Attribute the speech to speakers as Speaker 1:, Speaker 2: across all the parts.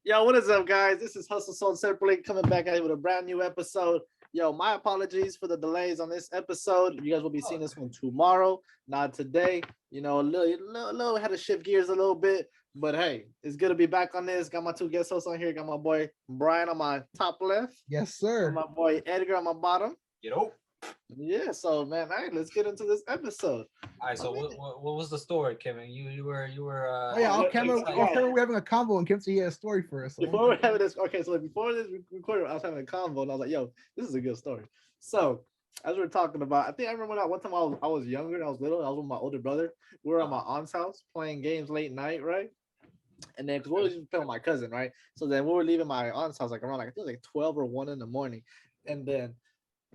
Speaker 1: Yo, what is up, guys? This is Hustle Sold Separately coming back at you with a brand new episode. Yo, my apologies for the delays on this episode. You guys will be seeing this one tomorrow, not today. You know, a little had to shift gears a little bit, but hey, it's good to be back on this. Got my two guest hosts on here. Got my boy Brian on my top left.
Speaker 2: Yes, sir.
Speaker 1: And my boy Edgar on my bottom.
Speaker 3: You know.
Speaker 1: Yeah, so man, all right, let's get into this episode.
Speaker 3: All right. So what was the story, Kevin? You were.
Speaker 2: Oh yeah,
Speaker 1: I'll
Speaker 2: Cameron, we're having a convo and Kim said he had a story for us. So
Speaker 1: Before we're having this, okay, so before this recording, I was having a convo and I was like, yo, this is a good story. So as we were talking about, I think I remember that one time I was younger, I was little, I was with my older brother. We were at my aunt's house playing games late night, right? And then because we were just playing with my cousin, right? So then we were leaving my aunt's house like around like I think it was like 12 or 1 in the morning. And then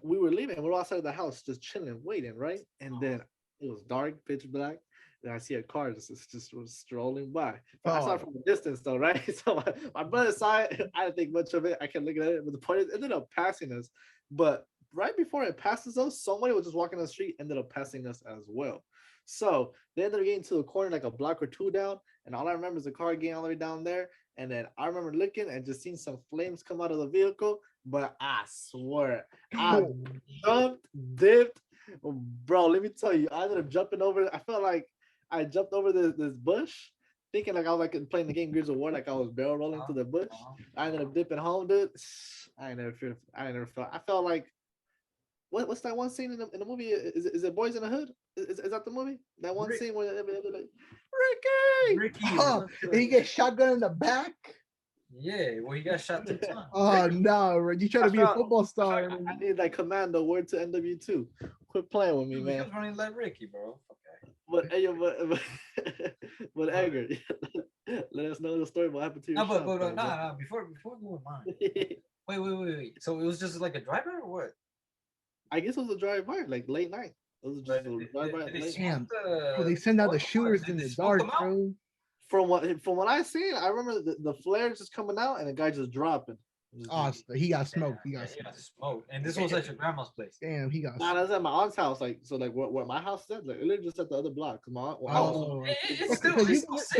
Speaker 1: we were leaving, we were outside of the house just chilling, waiting, right? And then it was dark, pitch black. Then I see a car just was strolling by. I saw it from a distance though, right? So my brother saw it. I didn't think much of it. I kept looking at it, but the point is, it ended up passing us. But right before it passes us, somebody was just walking on the street, ended up passing us as well. So they ended up getting to the corner like a block or two down, and all I remember is the car getting all the way down there. And then I remember looking and just seeing some flames come out of the vehicle. But I swear, I jumped, dipped, bro. Let me tell you, I ended up jumping over. I felt like I jumped over this bush, thinking like I was like playing the game Gears of War, like I was barrel rolling through the bush. I ended up dipping home, dude. I never felt. I felt like what's that one scene in the movie? Is it Boys in the Hood? Is that the movie? That one scene where they're like Ricky.
Speaker 2: Oh, and he gets shotgun in the back.
Speaker 3: Yeah, well, he got shot 2 times.
Speaker 2: Oh no, you trying to be a football star?
Speaker 1: I need like commando word to NW2. Quit playing with me, man.
Speaker 3: He was running like Ricky, bro. Okay.
Speaker 1: But Edgar, let us know the story. What happened to you?
Speaker 3: No, but no. Before we move on. Wait. So it was just like a driver or what?
Speaker 1: I guess it was a drive-by, like late night. It was just a drive-by.
Speaker 2: Damn. They send out the shooters in the dark, bro.
Speaker 1: From what I seen, I remember the flares just coming out and the guy just dropping.
Speaker 2: Oh, he got smoked. He got
Speaker 3: smoked. And this was at your grandma's place.
Speaker 2: Damn, he got.
Speaker 1: Nah, that's at my aunt's house. Like so, like where my house is at. Like literally just at the other block. Cause my aunt.
Speaker 3: It's still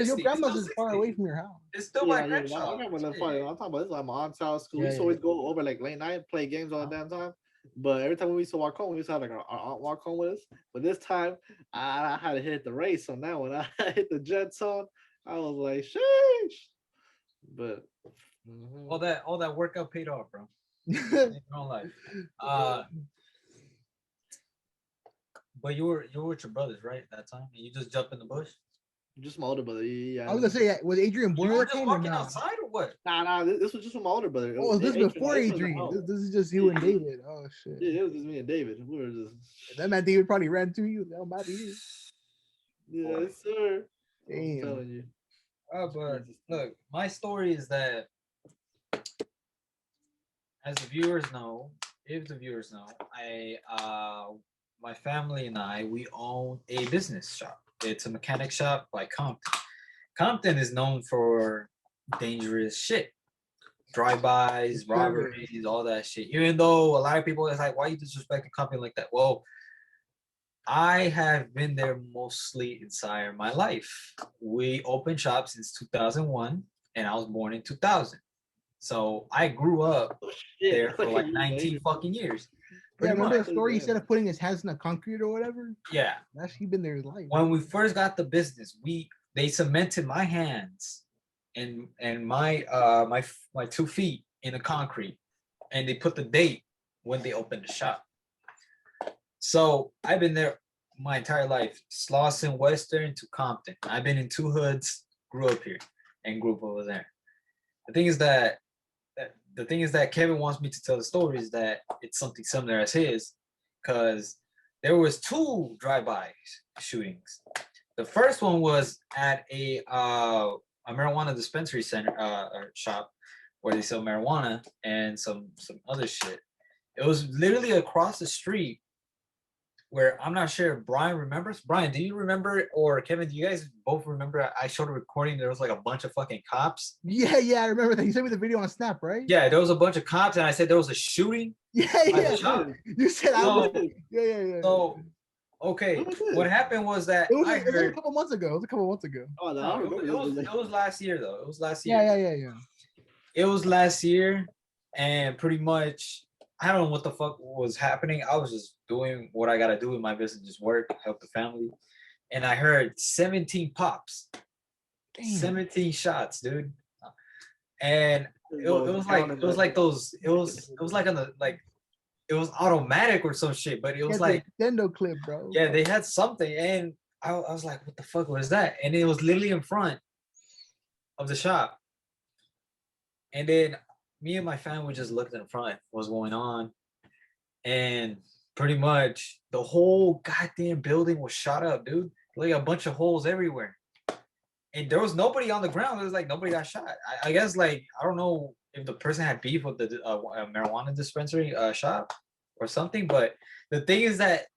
Speaker 2: your grandma's is far away from your house.
Speaker 3: It's still my grandma's.
Speaker 1: I'm talking about this is like my aunt's house. Cause we used to always go over like late night, play games all the damn time. But every time we used to walk home, we used to have like our aunt walk home with us. But this time, I had to hit the race. So now when I hit the jet zone, I was like, sheesh. But
Speaker 3: all that workout paid off, bro. In real life. But you were with your brothers, right? At that time, and you just jumped in the bush.
Speaker 1: Just my older brother. Yeah.
Speaker 2: I was gonna say, was Adrian born?
Speaker 3: You were just walking outside or what?
Speaker 1: Nah. This was just from my older brother.
Speaker 2: Oh, this is before Adrian. This is just you and David. Oh shit.
Speaker 1: Yeah, it was just me and David. We were just.
Speaker 2: That man David probably ran to you. That might be you.
Speaker 1: Yes, sir.
Speaker 2: Damn.
Speaker 1: I'm telling you.
Speaker 3: But look, my story is that, as the viewers know, my family and I, we own a business shop. It's a mechanic shop by Compton. Compton is known for dangerous shit. Drive-bys, robberies, all that shit. Even though a lot of people are like, why you disrespecting Compton like that? Well, I have been there mostly inside my life. We opened shop since 2001, and I was born in 2000. So I grew up there for like 19 fucking years.
Speaker 2: Yeah, remember the story he said of putting his hands in the concrete or whatever?
Speaker 3: Yeah.
Speaker 2: That's he been there his life.
Speaker 3: When we first got the business, they cemented my hands and my 2 feet in the concrete, and they put the date when they opened the shop. So I've been there my entire life, Slauson, Western to Compton. I've been in 2 hoods, grew up here, and grew up over there. The thing is that Kevin wants me to tell the story is that it's something similar as his, because there was 2 drive-by shootings. The first one was at a marijuana dispensary center shop where they sell marijuana and some other shit. It was literally across the street, where I'm not sure if Brian remembers. Brian, do you remember, or Kevin, do you guys both remember? I showed a recording. There was like a bunch of fucking cops.
Speaker 2: Yeah, I remember that. You sent me the video on Snap, right?
Speaker 3: Yeah, there was a bunch of cops, and I said there was a shooting.
Speaker 2: Yeah. You said yeah.
Speaker 3: So, okay, what happened was that
Speaker 2: it was a couple months ago.
Speaker 1: Oh, no,
Speaker 3: it was last year though. It was last year.
Speaker 2: Yeah.
Speaker 3: It was last year, and pretty much I don't know what the fuck was happening. I was just doing what I gotta do in my business, just work, help the family, and I heard 17 pops,
Speaker 2: Damn.
Speaker 3: 17 shots, dude. And it
Speaker 1: Well,
Speaker 3: was like
Speaker 1: counting that.
Speaker 3: those. It was like on the like it was automatic or some shit, but it was
Speaker 2: Get
Speaker 3: like
Speaker 2: the extendo clip, bro.
Speaker 3: yeah, they had something, and I was like, what the fuck was that? And it was literally in front of the shop. And then me and my family just looked in front, what's going on, and pretty much the whole goddamn building was shot up, dude. Like a bunch of holes everywhere, and there was nobody on the ground. It was like nobody got shot. I guess like I don't know if the person had beef with the marijuana dispensary shop or something, but the thing is that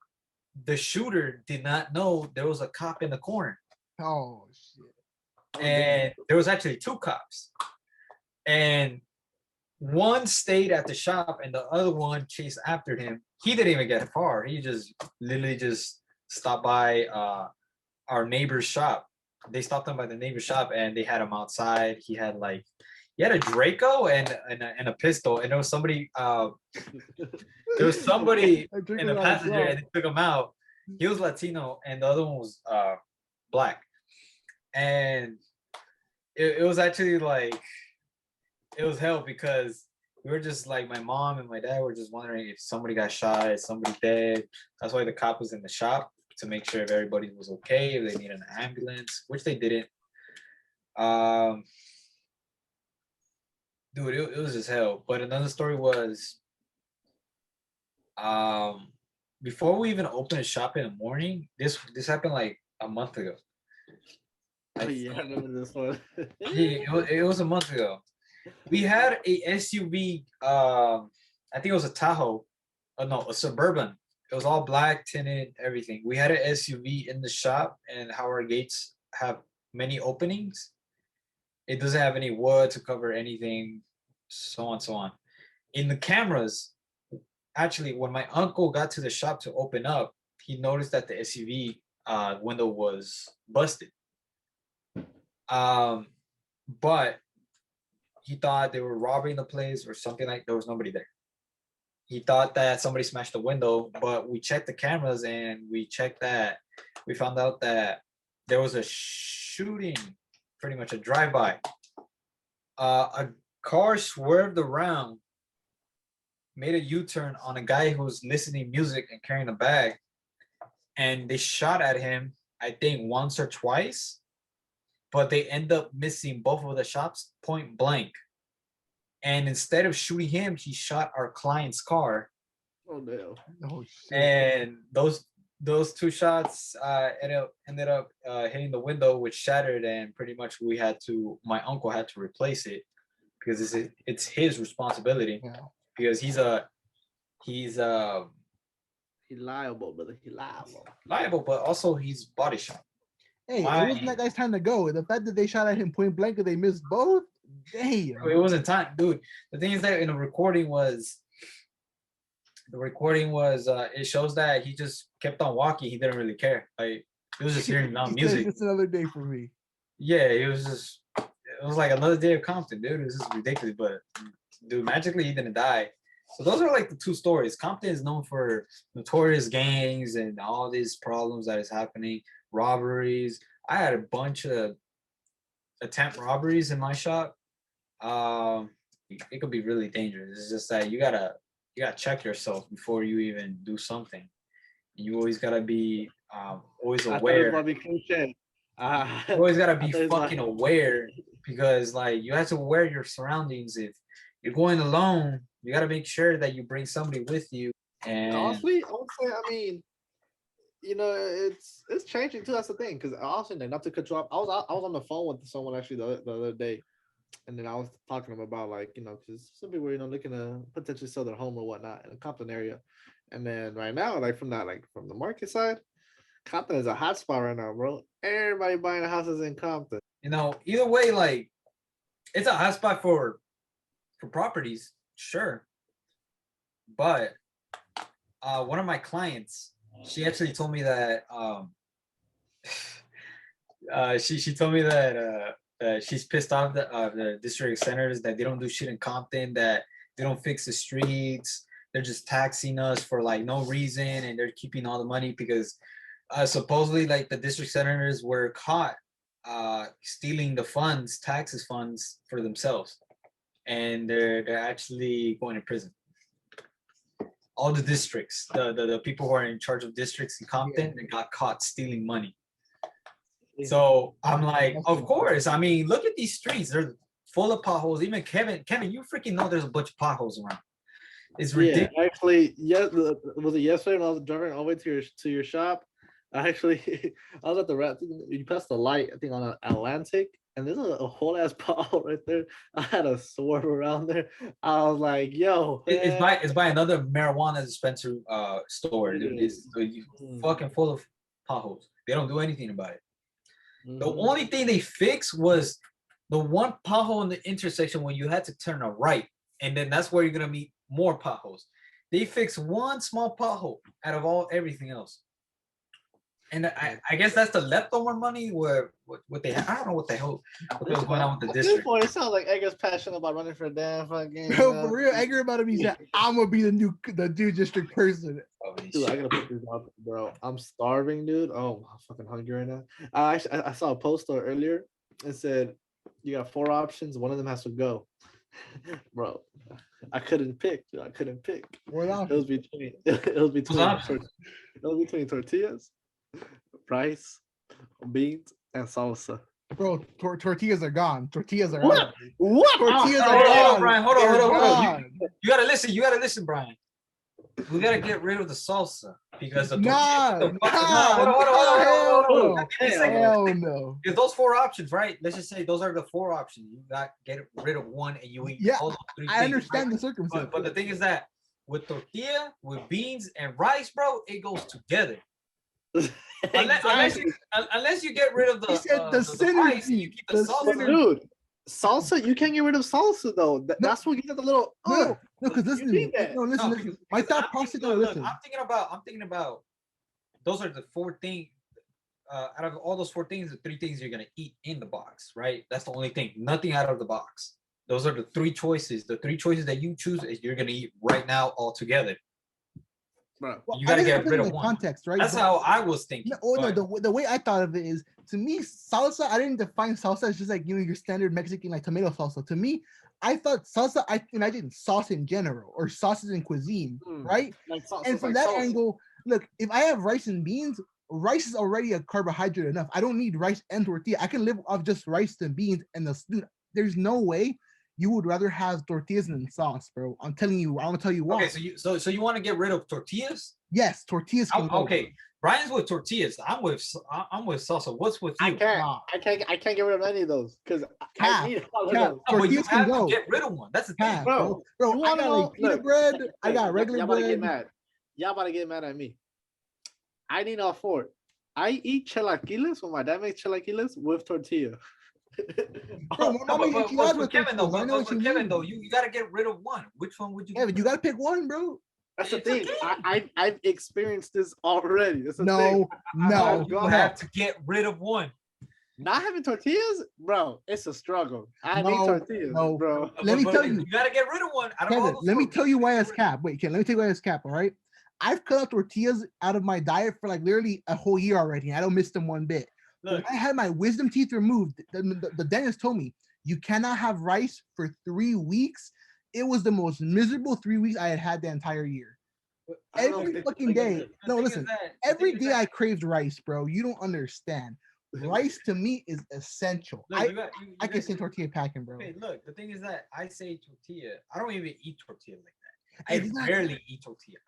Speaker 3: the shooter did not know there was a cop in the corner,
Speaker 2: Oh shit.
Speaker 3: and there was actually two cops, and one stayed at the shop and the other one chased after him. He didn't even get far. He just literally just stopped by our neighbor's shop. They stopped him by the neighbor's shop and they had him outside. He had a Draco and a pistol, and there was somebody in the passenger and they took him out. He was Latino and the other one was black. And it was actually like it was hell because we were just like my mom and my dad were just wondering if somebody got shot, if somebody dead. That's why the cop was in the shop to make sure if everybody was okay, if they needed an ambulance, which they didn't. Dude, it was just hell. But another story was before we even opened a shop in the morning, this happened like a month ago.
Speaker 1: Oh, yeah, I remember this one.
Speaker 3: It was a month ago. We had a SUV. I think it was a Tahoe. Oh no, a Suburban. It was all black, tinted, everything. We had an SUV in the shop, and how our gates have many openings. It doesn't have any wood to cover anything, so on, so on. In the cameras, actually, when my uncle got to the shop to open up, he noticed that the SUV window was busted. But he thought they were robbing the place or something like there was nobody there. He thought that somebody smashed the window, but we checked the cameras and we found out that there was a shooting, pretty much a drive-by. A car swerved around, made a U-turn on a guy who was listening music and carrying a bag, and they shot at him, I think once or twice, but they end up missing both of the shots point blank. And instead of shooting him, he shot our client's car.
Speaker 1: Oh no!
Speaker 2: Oh shit.
Speaker 3: And those two shots ended up hitting the window, which shattered, and pretty much my uncle had to replace it because it's his responsibility.
Speaker 2: Yeah.
Speaker 3: Because he's
Speaker 1: liable, brother. He
Speaker 3: liable, but also he's body shot.
Speaker 2: Hey, it wasn't that guy's time to go. The fact that they shot at him point blank and they missed both, damn.
Speaker 3: It wasn't time, dude. The thing is that in the recording was it shows that he just kept on walking. He didn't really care. Like he was just hearing loud music.
Speaker 2: It's another day for me.
Speaker 3: Yeah, it was like another day of Compton, dude. It was just ridiculous. But dude, magically he didn't die. So those are like the two stories. Compton is known for notorious gangs and all these problems that is happening, robberies. I had a bunch of attempt robberies in my shop. It could be really dangerous. It's just that you gotta check yourself before you even do something. You always gotta be always aware. You always gotta be fucking aware because like you have to aware your surroundings. If you're going alone, you gotta make sure that you bring somebody with you. And
Speaker 1: honestly, I would say, I mean, you know, it's changing too. That's the thing, because also, not to cut you off, I was on the phone with someone actually the other day, and then I was talking to them about like, you know, because some people were looking to potentially sell their home or whatnot in the Compton area, and then right now, like from the market side, Compton is a hot spot right now, bro. Everybody buying houses in Compton.
Speaker 3: You know, either way, like it's a hot spot for properties, sure, but one of my clients, she actually told me that she told me that she's pissed off the district senators that they don't do shit in Compton, that they don't fix the streets. They're just taxing us for like no reason, and they're keeping all the money because supposedly like the district senators were caught stealing the funds, taxes funds for themselves, and they're actually going to prison. All the districts, the people who are in charge of districts in Compton, they got caught stealing money. So I'm like, of course. I mean, look at these streets; they're full of potholes. Even Kevin, you freaking know there's a bunch of potholes around. It's ridiculous.
Speaker 1: Yeah, actually, was it yesterday when I was driving all the way to your shop? I actually, I was at the you passed the light, I think on Atlantic, and there's a whole ass pothole right there. I had to swerve around there. I was like, yo,
Speaker 3: it's by another marijuana dispensary store. Dude. It's fucking full of potholes. They don't do anything about it. The only thing they fixed was the one pothole in the intersection when you had to turn a right, and then that's where you're gonna meet more potholes. They fixed one small pothole out of everything else. And I guess that's the leftover money where what they have. I don't know what the hell was going on with the district.
Speaker 1: Point, it sounds like Edgar's passionate about running for damn fucking.
Speaker 2: Bro, for real, Edgar about to be that I'm gonna be the new district person.
Speaker 1: Dude, I gotta put this out, bro. I'm starving, dude. Oh, I'm fucking hungry right now. I saw a poster earlier. It said you got 4 options. One of them has to go. Bro, I couldn't pick. Dude, I couldn't pick. It was between tortillas, rice, beans, and salsa.
Speaker 2: Bro, tortillas are gone. Tortillas are
Speaker 1: What?
Speaker 2: out.
Speaker 1: What?
Speaker 2: Tortillas
Speaker 3: Hold
Speaker 2: are
Speaker 3: on,
Speaker 2: gone.
Speaker 3: Brian. Hold on.
Speaker 2: Gone.
Speaker 3: You gotta listen, Brian. We gotta get rid of the salsa because the
Speaker 2: Hold on. Hell no.
Speaker 3: If those 4 options, right? Let's just say those are the 4 options. You got get rid of one and you eat all those 3 things.
Speaker 2: I understand
Speaker 3: right?
Speaker 2: the circumstance.
Speaker 3: But the thing is that with tortilla, with beans and rice, bro, it goes together. Unless you get rid of the rice, you keep the salsa.
Speaker 1: Dude, salsa, you can't get rid of salsa though. That's what gives it the little.
Speaker 2: No, because listen. Listen. My thought process. Listen.
Speaker 3: I'm thinking about. Those are the 4 things. Out of all those 4 things, the 3 things you're gonna eat in the box, right? That's the only thing. Nothing out of the box. Those are the 3 choices. The 3 choices that you choose is you're gonna eat right now all together.
Speaker 1: Bro,
Speaker 3: you gotta get rid of one.
Speaker 2: Context, right?
Speaker 3: That's how I was thinking.
Speaker 2: No, the way I thought of it is, to me, salsa. I didn't define salsa as just like your standard Mexican like tomato salsa. To me, I thought salsa. I imagined sauce in general or sauces in cuisine, right? Like and from that angle, look, if I have rice and beans, rice is already a carbohydrate enough. I don't need rice and tortilla. I can live off just rice and beans and dude. There's no way you would rather have tortillas than sauce, bro. I'm telling you. I'm gonna tell you why.
Speaker 3: Okay, so you want to get rid of tortillas?
Speaker 2: Yes, tortillas.
Speaker 3: Okay, Brian's with tortillas. I'm with salsa. What's with you?
Speaker 1: I can't get rid of any of those because I need all of them.
Speaker 3: No, but you have to get rid of one. That's the thing,
Speaker 2: bro. I got like pita bread. I got regular bread.
Speaker 1: Y'all about to get mad at me. I need all 4. I eat chilaquiles when my dad makes chilaquiles with tortilla.
Speaker 3: But Kevin though, you gotta get rid of one. Which one would you?
Speaker 2: Kevin, you gotta pick one, bro.
Speaker 1: That's the thing. I've experienced this already.
Speaker 2: No.
Speaker 3: You have to get rid of one.
Speaker 1: Not having tortillas, bro, it's a struggle. I need tortillas, bro.
Speaker 2: Let me tell you.
Speaker 3: You gotta get rid of one.
Speaker 2: Kevin, let me tell you why it's cap. Wait, let me tell you why it's cap. All right. I've cut out tortillas out of my diet for like literally a whole year already. I don't miss them one bit. Look, when I had my wisdom teeth removed, the dentist told me you cannot have rice for 3 weeks. It was the most miserable 3 weeks I had the entire year. Every fucking day. No, listen. Every day I craved rice, bro. You don't understand. Rice to me is essential. Look, I can say tortilla packing, bro.
Speaker 3: Hey, look, the thing is that I say tortilla. I don't even eat tortilla like that. I rarely eat tortilla.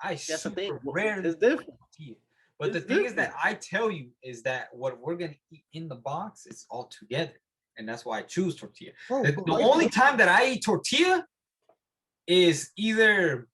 Speaker 3: Rarely eat tortilla. But the thing is that I tell you is that what we're gonna eat in the box is all together, and that's why I choose tortilla. The only time that I eat tortilla is either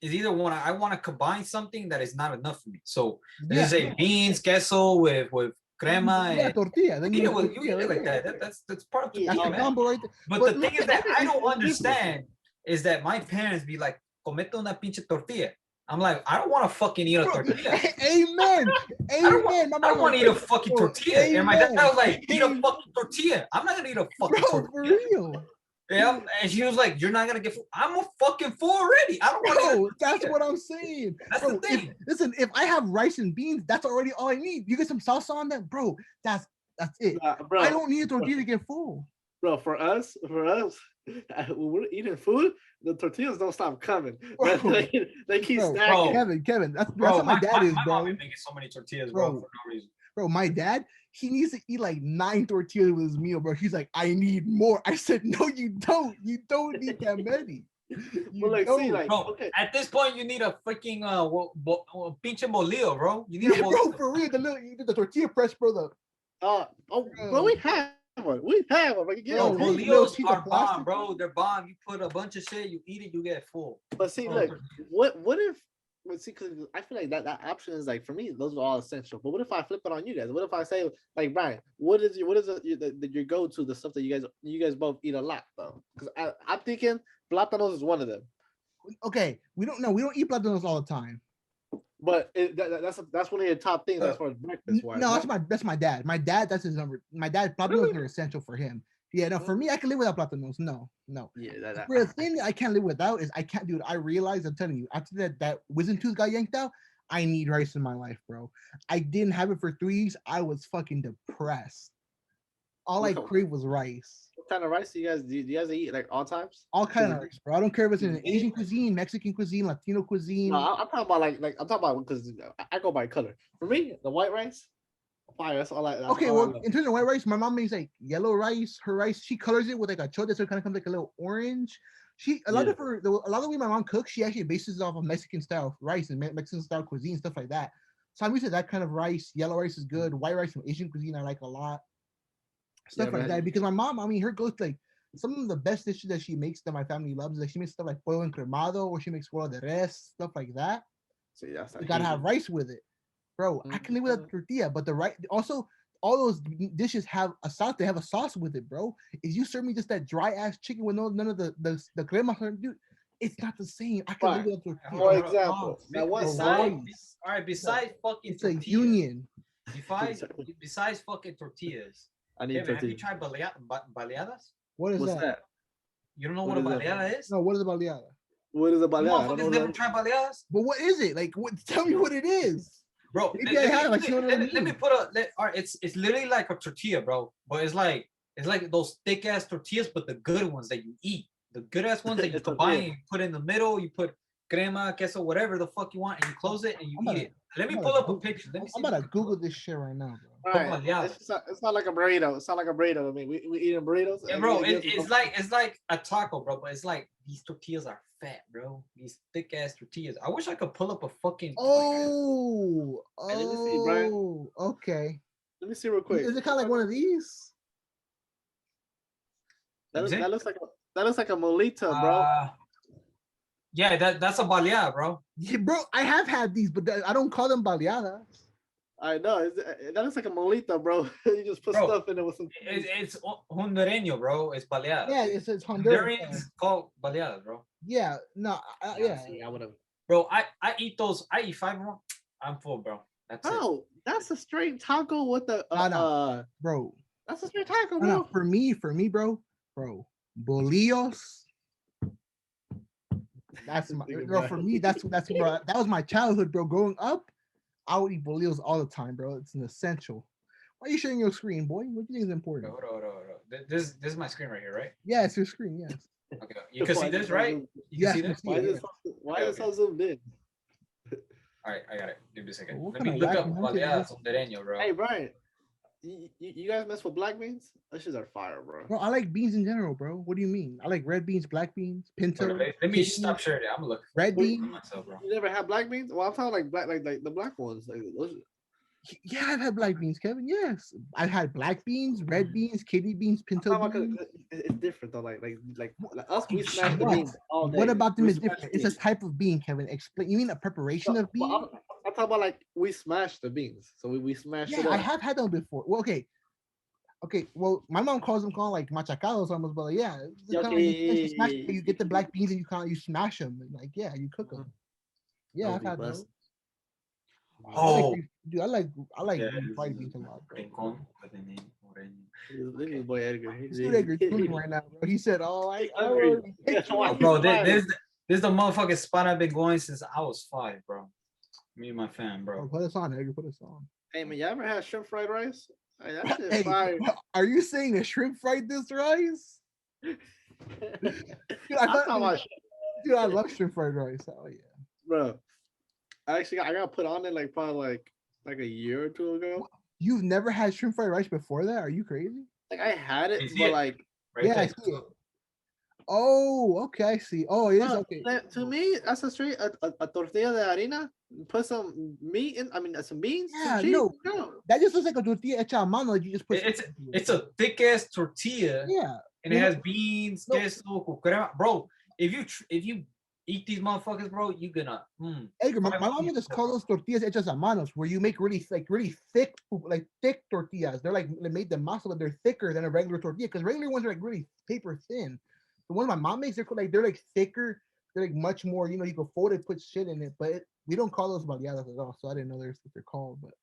Speaker 3: when I want to combine something that is not enough for me. So let's say beans, queso with crema and
Speaker 2: tortilla. Then
Speaker 3: you eat it like that. That's part of the
Speaker 2: combo right there.
Speaker 3: But the thing is that I don't understand is that my parents be like, comete una pinche tortilla. I'm like, I don't want to fucking eat a tortilla.
Speaker 2: Amen. Amen.
Speaker 3: I don't want to eat a fucking tortilla. And my dad was like, eat a fucking tortilla. I'm not gonna eat a fucking tortilla.
Speaker 2: For real.
Speaker 3: Yeah, and she was like, "You're not gonna get full." I'm a fucking full already. I don't want to.
Speaker 2: That's what I'm saying.
Speaker 3: That's
Speaker 2: bro,
Speaker 3: the thing.
Speaker 2: Listen, if I have rice and beans, that's already all I need. You get some salsa on that, bro. That's it.
Speaker 1: Bro,
Speaker 2: I don't need a tortilla to get full.
Speaker 1: Bro, for us, when we're eating food, the tortillas don't stop coming.
Speaker 2: Bro,
Speaker 1: they keep
Speaker 2: bro,
Speaker 1: stacking.
Speaker 2: Kevin, that's what my dad is,
Speaker 3: my
Speaker 2: bro.
Speaker 3: mom been making so many tortillas, bro, for no reason.
Speaker 2: Bro, my dad, he needs to eat like 9 tortillas with his meal, bro. He's like, I need more. I said, no, you don't. You don't need that many.
Speaker 1: But like, see, like,
Speaker 3: bro,
Speaker 1: okay.
Speaker 3: At this point, you need a freaking pinche bolillo, bro. You need a
Speaker 2: bro,
Speaker 3: bolillo.
Speaker 2: for real, the tortilla press, bro.
Speaker 1: Bro, we have one. We have one.
Speaker 3: Bro, bolillos are bomb, bro. They're bomb. You put a bunch of shit, you eat it, you get full.
Speaker 1: But see, look, what if? But see, because I feel like that option is like, for me, those are all essential. But what if I flip it on you guys? What if I say, like, Brian, what is your go-to, the stuff that you guys both eat a lot though? Because I'm thinking plátanos is one of them.
Speaker 2: Okay, we don't eat plátanos all the time.
Speaker 1: But that's one of your top things as far as breakfast wise.
Speaker 2: No, that's my dad. My dad, that's his number. My dad, plátanos are essential for him. Yeah, no, for me, I can live without plátanos. No.
Speaker 1: Yeah,
Speaker 2: For the thing that I can't live without is I can't do it. I realize, I'm telling you, after that wisdom tooth got yanked out, I need rice in my life, bro. I didn't have it for 3 weeks. I was fucking depressed. All I crave was rice.
Speaker 1: What kind of rice do you guys eat? Like all types?
Speaker 2: All kind of rice, bro. I don't care if it's in Asian cuisine, Mexican cuisine, Latino cuisine.
Speaker 1: No, I'm talking about like I'm talking about, because I go by color. For me, the white rice, fire. That's all I.
Speaker 2: Okay, well, in terms of white rice, my mom makes like yellow rice. Her rice, she colors it with like a chode, so it kind of comes like a little orange. A lot of the way my mom cooks, she actually bases it off of Mexican style rice and Mexican style cuisine, stuff like that. So I'm used to that kind of rice. Yellow rice is good. White rice from Asian cuisine I like a lot. Stuff like that, because my mom, I mean, her goes like some of the best dishes that she makes that my family loves is like she makes stuff like pollo encremado, or she makes pollo de res, stuff like that.
Speaker 1: So yeah,
Speaker 2: you gotta have rice with it, bro. I can live with a tortilla, but the rice also, all those dishes have a sauce. They have a sauce with it, bro. If you serve me just that dry ass chicken with none of the crema, dude, it's not the same. I can live with a tortilla.
Speaker 1: For example,
Speaker 3: besides fucking
Speaker 2: it's tortillas, a union.
Speaker 3: Besides fucking tortillas,
Speaker 1: I need tortillas.
Speaker 3: Have you tried baleadas?
Speaker 2: What's that?
Speaker 3: You don't know what a baleada is?
Speaker 2: No, what is a baleada?
Speaker 1: What is a baleada?
Speaker 3: You never tried baleadas?
Speaker 2: But what is it? Like, tell me what it is.
Speaker 3: Bro, let me put it's literally like a tortilla, bro. But it's like those thick ass tortillas, but the good ones that you eat. The good ass ones that you combine, you put in the middle, you put crema, queso, whatever the fuck you want, and you close it and you eat it. Let me pull up a picture.
Speaker 2: I'm about to Google this shit right now, bro.
Speaker 1: Right. It's not like a burrito. It's not like a burrito. I mean, we eating burritos.
Speaker 3: Yeah, bro. It's like a taco, bro. But it's like these tortillas are fat, bro. These thick ass tortillas. I wish I could pull up a fucking.
Speaker 1: Let me see, Brian.
Speaker 2: Okay.
Speaker 1: Let me see real quick.
Speaker 2: Is it kind of like one of these?
Speaker 1: That looks like a molita, bro.
Speaker 3: Yeah, that's a baleada, bro.
Speaker 2: Yeah, bro, I have had these, but I don't call them baleadas.
Speaker 1: I know. That looks like a molita, bro. You just put stuff in it with some.
Speaker 3: It's Hondureño, bro. It's baleada.
Speaker 2: Yeah, it's Honduran.
Speaker 3: Hondurans called baleada, bro.
Speaker 2: Yeah, no, yeah.
Speaker 1: See, I would have.
Speaker 3: Bro, I eat those. I eat 5 more. I'm full, bro. That's it.
Speaker 1: That's a straight taco with the
Speaker 2: bro.
Speaker 1: That's a straight taco, bro.
Speaker 2: No, for me, bro, bolillos. That's my bro. For me, that's bro. That was my childhood, bro. Growing up, I would eat bolillos all the time, bro. It's an essential. Why are you sharing your screen, boy? What do you think is important?
Speaker 3: Hold on. This is my screen right here, right?
Speaker 2: Yeah, it's your screen. Yes.
Speaker 3: Okay, you can see this, right? You can see this.
Speaker 1: Why is it so zoomed in?
Speaker 3: All right, I got it. Give me a second. Let me look up baleadas hondureño, bro.
Speaker 1: Hey, Brian. You guys mess with black beans? Those shits are fire, bro.
Speaker 2: Bro, I like beans in general, bro. What do you mean? I like red beans, black beans, pinto.
Speaker 3: Let me stop sharing it. I'm gonna look.
Speaker 2: Red beans.
Speaker 3: Bro.
Speaker 1: You never had black beans? Well, I'm talking like black, like the black ones. Like those.
Speaker 2: Yeah, I've had black beans, Kevin. Yes, I've had black beans, red beans, kidney beans, pinto beans.
Speaker 1: It's different though. Like us, we smash the beans all day.
Speaker 2: What about them is different? It's a type of bean, Kevin. Explain. You mean a preparation of beans?
Speaker 1: I'm talking about like we smash the beans. So we smash it up.
Speaker 2: I have had them before. Well, okay. Well, my mom calls them like machacados almost, but like, yeah, you get the black beans and you smash them. Like, yeah, you cook them. Yeah, I've
Speaker 1: be
Speaker 2: had
Speaker 1: blessed.
Speaker 2: those.
Speaker 3: Oh,
Speaker 2: Dude, I like
Speaker 3: yeah,
Speaker 2: fried beans a lot, bro.
Speaker 3: Rincón with the name Moreño.
Speaker 1: Look at this boy Edgar.
Speaker 2: This dude Edgar drooling right now, bro. He said, "Oh, I already picture
Speaker 1: Why
Speaker 3: Oh,
Speaker 1: you
Speaker 3: bro,
Speaker 1: smiling?
Speaker 3: this is the motherfucking spot I've been going since I was 5, bro. Me and my fam,
Speaker 2: Oh,
Speaker 3: bro.
Speaker 2: put us on, Edgar. Put us on."
Speaker 1: Hey man, y'all ever had shrimp fried rice? Hey, that shit
Speaker 2: Hey,
Speaker 1: fire.
Speaker 2: are you saying the shrimp fried this rice? Dude,
Speaker 1: I'm talking about shit,
Speaker 2: dude, I love shrimp fried rice. Oh yeah.
Speaker 1: bro. Actually, I got put on it like probably like a year or two ago.
Speaker 2: You've never had shrimp fried rice before that? Are you crazy?
Speaker 1: Like I had it,
Speaker 3: You see
Speaker 1: but
Speaker 3: it
Speaker 1: like,
Speaker 3: right
Speaker 2: Yeah, I
Speaker 3: there.
Speaker 2: see it. Oh, okay, I see. Oh, it is
Speaker 1: bro,
Speaker 2: okay.
Speaker 1: to me, that's a straight a tortilla de harina. Put some meat in. I mean, some beans, some
Speaker 2: Yeah,
Speaker 1: cheese.
Speaker 2: no,
Speaker 1: No.
Speaker 2: that just looks like a tortilla hecha a mano. Like you just put.
Speaker 3: It's a thick ass tortilla,
Speaker 2: Yeah,
Speaker 3: and it has beans,
Speaker 2: No.
Speaker 3: queso, crema. Bro, if you eat these motherfuckers, bro, you gonna.
Speaker 2: Edgar, my mom would just call those tortillas hechas a manos, where you make really thick, like thick tortillas. They're like they made the masa, but they're thicker than a regular tortilla because regular ones are like really paper thin. The one my mom makes, they're like thicker. They're like much more. You can fold it, put shit in it, but we don't call those baleadas at all. So I didn't know that's what they're called. But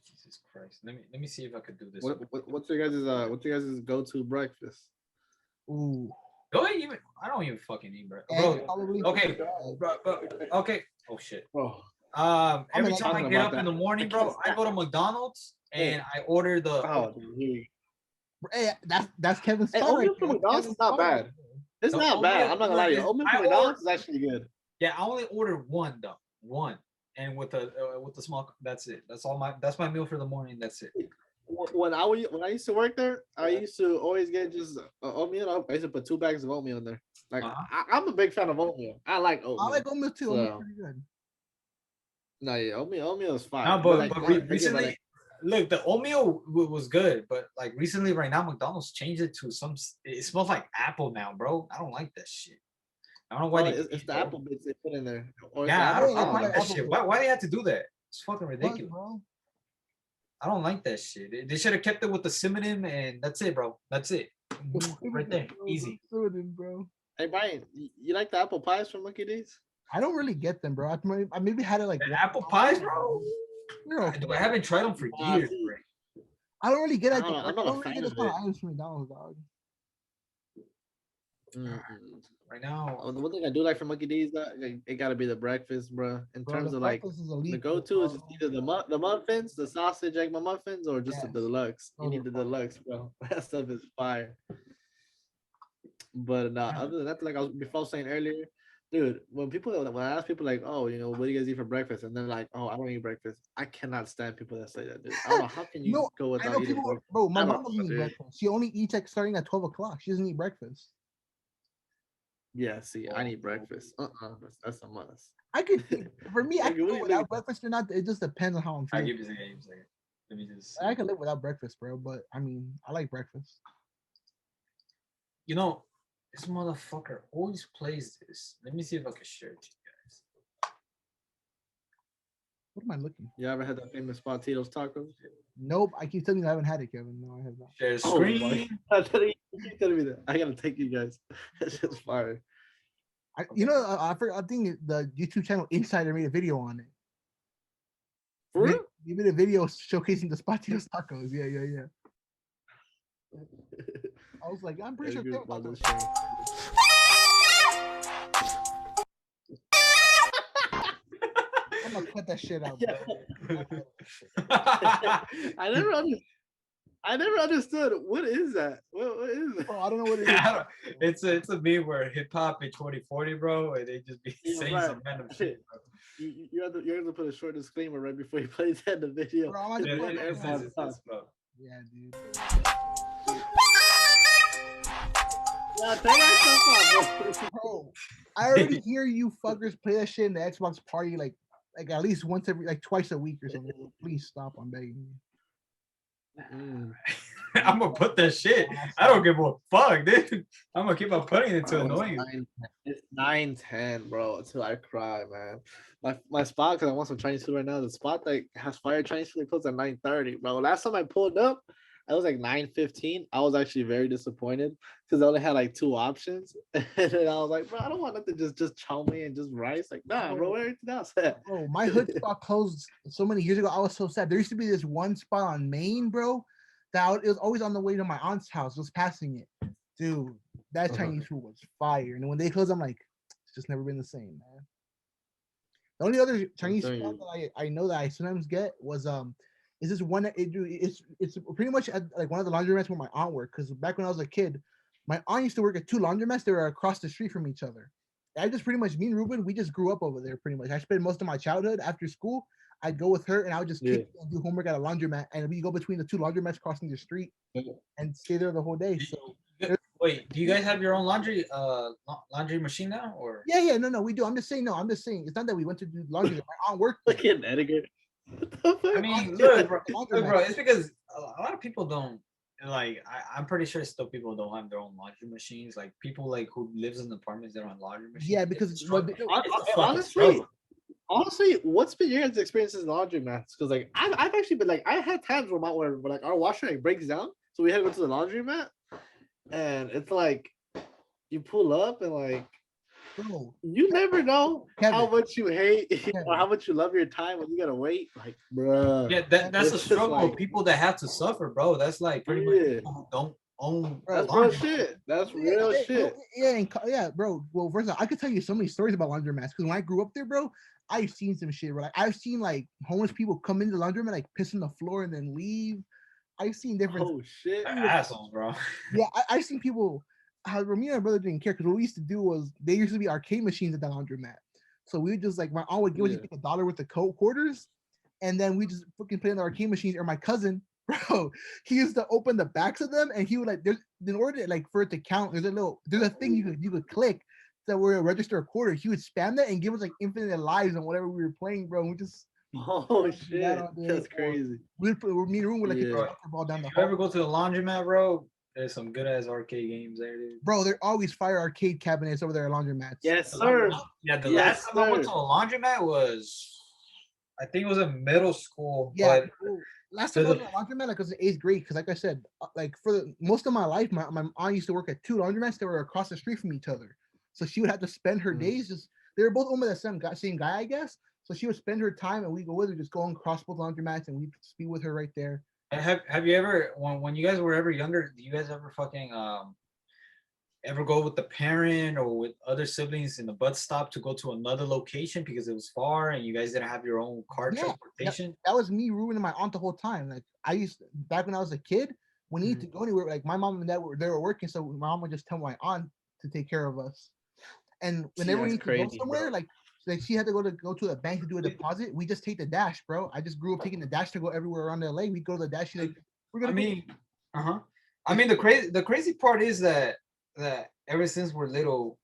Speaker 3: Jesus Christ. Let me see if I could do this.
Speaker 1: What's your guys' go-to breakfast?
Speaker 2: ooh,
Speaker 3: I don't even fucking eat, bro.
Speaker 2: egg probably.
Speaker 3: Okay, bro, okay. Oh shit.
Speaker 1: Bro,
Speaker 3: Every
Speaker 2: like
Speaker 3: time I
Speaker 1: talking
Speaker 3: get
Speaker 1: about
Speaker 3: up in
Speaker 1: that.
Speaker 3: the morning, bro, I go to McDonald's and I order the.
Speaker 1: oh, dude, here
Speaker 2: Hey, that's Kevin's
Speaker 1: Hey,
Speaker 2: spot right
Speaker 1: oatmeal from
Speaker 2: there.
Speaker 1: McDonald's is
Speaker 2: Kevin's
Speaker 1: not
Speaker 2: spot right
Speaker 1: bad.
Speaker 2: there.
Speaker 1: It's
Speaker 3: The
Speaker 1: not bad.
Speaker 3: oatmeal-
Speaker 1: I'm not gonna lie to you.
Speaker 3: look,
Speaker 1: Oatmeal
Speaker 3: I
Speaker 1: from McDonald's is actually good.
Speaker 3: Yeah, I only order one though. One. And with the small, that's it. That's my meal for the morning. That's it.
Speaker 1: When I used to work there, I used to always get just oatmeal. I used to put 2 bags of oatmeal in there. Like I'm a big fan of oatmeal. I like oatmeal.
Speaker 2: I like oatmeal too.
Speaker 1: So,
Speaker 2: Oatmeal's pretty good.
Speaker 1: no, yeah, oatmeal is fine.
Speaker 3: No, but
Speaker 1: like,
Speaker 3: recently, look, the oatmeal was good, but like recently, right now, McDonald's changed it to some. It smells like apple now, bro. I don't like that shit. I don't know why
Speaker 1: it's the apple bits they put in there. Or it's the
Speaker 3: Yeah, I
Speaker 1: apple
Speaker 3: don't like that
Speaker 2: apple
Speaker 3: shit.
Speaker 2: bits.
Speaker 3: Why they have to do that? It's fucking
Speaker 2: What,
Speaker 3: ridiculous.
Speaker 2: bro?
Speaker 3: I don't like that shit. They should have kept it with the cinnamon, and that's it, bro. That's it. Right there, easy.
Speaker 2: Bro.
Speaker 1: Hey Brian, you like the apple pies from Monkey D's?
Speaker 2: I don't really get them, bro. I maybe had it like
Speaker 3: The apple pies, bro.
Speaker 2: They're okay.
Speaker 3: I haven't tried them for years, bro.
Speaker 2: I don't really get like
Speaker 1: I'm not a
Speaker 2: really
Speaker 1: fan
Speaker 2: get
Speaker 1: of
Speaker 2: those kind
Speaker 1: it.
Speaker 2: of items from McDonald's, dog.
Speaker 3: Right now,
Speaker 1: The one thing I do like from Monkey D's, it gotta be the breakfast, bro. In
Speaker 2: Bro,
Speaker 1: terms
Speaker 2: the
Speaker 1: of like
Speaker 2: breakfast is elite,
Speaker 1: the go-to is
Speaker 2: bro.
Speaker 1: just either the muffins, the sausage egg muffins, or just
Speaker 2: Yes.
Speaker 1: the deluxe. You
Speaker 2: Those
Speaker 1: need
Speaker 2: are
Speaker 1: the
Speaker 2: fire.
Speaker 1: deluxe, bro. That stuff is fire. But other than that, like before I was saying earlier, dude, when I ask people like, oh, what do you guys eat for breakfast? And they're like, oh, I don't eat breakfast. I cannot stand people that say that, dude. I don't know how can you go
Speaker 2: I
Speaker 1: without
Speaker 2: know
Speaker 1: eating
Speaker 2: people,
Speaker 1: breakfast.
Speaker 2: bro. My
Speaker 1: I don't
Speaker 2: mom doesn't
Speaker 1: know,
Speaker 2: eat
Speaker 1: dude.
Speaker 2: breakfast. She only eats like starting at 12 o'clock. She doesn't eat breakfast.
Speaker 1: Yeah, see, I need breakfast. That's a must.
Speaker 2: I could, for me, I
Speaker 1: Like,
Speaker 2: can
Speaker 1: what
Speaker 2: live
Speaker 1: do you
Speaker 2: without
Speaker 1: think?
Speaker 2: breakfast or not. It just depends on how I'm
Speaker 3: I
Speaker 2: feeling.
Speaker 3: give you a second. Let me just.
Speaker 2: I can live without breakfast, bro. But I mean, I like breakfast.
Speaker 3: This motherfucker always plays this. Let me see if I can share it to you guys.
Speaker 2: What am I looking?
Speaker 1: You ever had that famous spot Tito's tacos?
Speaker 2: Nope. I keep telling you I haven't had it, Kevin. No, I have not.
Speaker 3: Share
Speaker 1: Oh my
Speaker 3: screen.
Speaker 1: God. You keep telling me that. I gotta take you guys. That's just fire.
Speaker 2: I think the YouTube channel Insider made a video on it.
Speaker 1: For real?
Speaker 2: You made a video showcasing the Spatios tacos. Yeah. I was like, I'm pretty sure Kevin
Speaker 1: about
Speaker 2: thought
Speaker 1: this
Speaker 2: that was- I'm gonna cut that shit out, bro.
Speaker 1: I never understood. What is that? What is it?
Speaker 2: Bro, I don't know what it is.
Speaker 3: It's a meme where hip hop in 2040, bro, and they just be
Speaker 1: Yeah,
Speaker 3: saying
Speaker 1: right.
Speaker 3: some random shit, bro.
Speaker 1: You have to put a short disclaimer right before you play that in the video.
Speaker 2: Bro, I'm
Speaker 3: Yeah,
Speaker 2: gonna
Speaker 3: it-
Speaker 2: put
Speaker 3: it's
Speaker 2: it-
Speaker 3: this, it's this, bro.
Speaker 2: Yeah, dude.
Speaker 1: Yeah, take that stuff off, bro.
Speaker 2: Bro, I already hear you fuckers play that shit in the Xbox party like at least twice a week or something. Please stop, I'm begging you.
Speaker 3: I'm gonna put that shit. I don't give a fuck, dude. I'm gonna keep on putting it to
Speaker 1: Bro,
Speaker 3: annoy you.
Speaker 1: It's 9:10, bro, until I cry, man. My spot, because I want some Chinese food right now. The spot that has fire Chinese food closed at 9:30, bro. Last time I pulled up, it was like 9:15. I was actually very disappointed because I only had like two options, and then I was like, bro, I don't want nothing just chow mein and just rice. Like, nah, bro, where everything else at?
Speaker 2: Bro, my hood spot closed so many years ago. I was so sad. There used to be this one spot on Main, bro, it was always on the way to my aunt's house. Was passing it, dude. That Chinese food was fire. And when they closed, I'm like, it's just never been the same, man. The only other Chinese spot that I know that I sometimes get was is this one that it's pretty much at like one of the laundromats where my aunt worked. Because back when I was a kid, my aunt used to work at two laundromats. They were across the street from each other. I just pretty much, me and Ruben, we just grew up over there pretty much. I spent most of my childhood after school. I'd go with her and I would just do homework at a laundromat, and we go between the two laundromats crossing the street and stay there the whole day. So
Speaker 3: wait, do you guys have your own laundry machine now, or?
Speaker 2: Yeah, no, we do. I'm just saying it's not that we went to do laundry. My aunt worked there.
Speaker 1: Look at Edgar.
Speaker 3: I mean, look, bro, it's because a lot of people don't like. I'm pretty sure still people don't have their own laundry machines. Like people like who lives in apartments, they don't have laundry machines.
Speaker 2: Yeah, because
Speaker 1: honestly, what's been your guys' experiences in laundromats? Because like I've actually been like I had times where like our washer like breaks down, so we had to go to the laundromat, and it's like you pull up and like.
Speaker 2: Bro,
Speaker 1: you never know
Speaker 2: Kevin,
Speaker 1: how much you hate or how much you love your time when you gotta wait. Like, bro.
Speaker 3: Yeah, that's a struggle of people that have to suffer, bro. That's like pretty much people who don't own.
Speaker 1: That's real shit. That's real shit.
Speaker 2: Yeah, bro. Well, first of all, I could tell you so many stories about laundromats because when I grew up there, bro, I've seen some shit. Bro. Like I've seen like homeless people come into the laundromat, like piss on the floor and then leave. I've seen different.
Speaker 1: Oh shit,
Speaker 3: assholes, bro.
Speaker 2: Yeah, I've seen people. How me and my brother didn't care because what we used to do was they used to be arcade machines at the laundromat. So we would just like my aunt would give us $1 worth of quarters, and then we just fucking play in the arcade machines. Or my cousin, bro, he used to open the backs of them, and he would like in order to, like for it to count, there's a thing you could click that were register a quarter. He would spam that and give us like infinite lives on whatever we were playing, bro. We just
Speaker 1: shit, that's crazy.
Speaker 2: Me and Room would like kick the ball down the hall.
Speaker 3: You ever go to the laundromat, bro? There's some good ass arcade games there, dude.
Speaker 2: Bro, there always fire arcade cabinets over there at laundromats.
Speaker 1: Yes, sir.
Speaker 3: Yeah, the last time I went to a laundromat was, I think it was in middle school.
Speaker 2: Yeah, last time I went to a laundromat, like, it was in 8th grade, because like I said, like for most of my life, my aunt used to work at two laundromats that were across the street from each other. So she would have to spend her days they were both owned by the same guy, I guess. So she would spend her time and we go with her, just go and cross both laundromats, and we'd be with her right there.
Speaker 3: Have you ever, when you guys were ever younger, do you guys ever fucking ever go with the parent or with other siblings in the bus stop to go to another location because it was far and you guys didn't have your own car transportation?
Speaker 2: That was me, Ruben, and my aunt the whole time. Like back when I was a kid, when we needed to go anywhere, like my mom and dad they were working, so my mom would just tell my aunt to take care of us. And whenever we need to go somewhere, like she had to go to the bank to do a deposit, we just take the dash, bro. I just grew up taking the dash to go everywhere around LA. We go to the dash. She's like, we're gonna.
Speaker 3: I mean, the crazy part is that ever since we're little,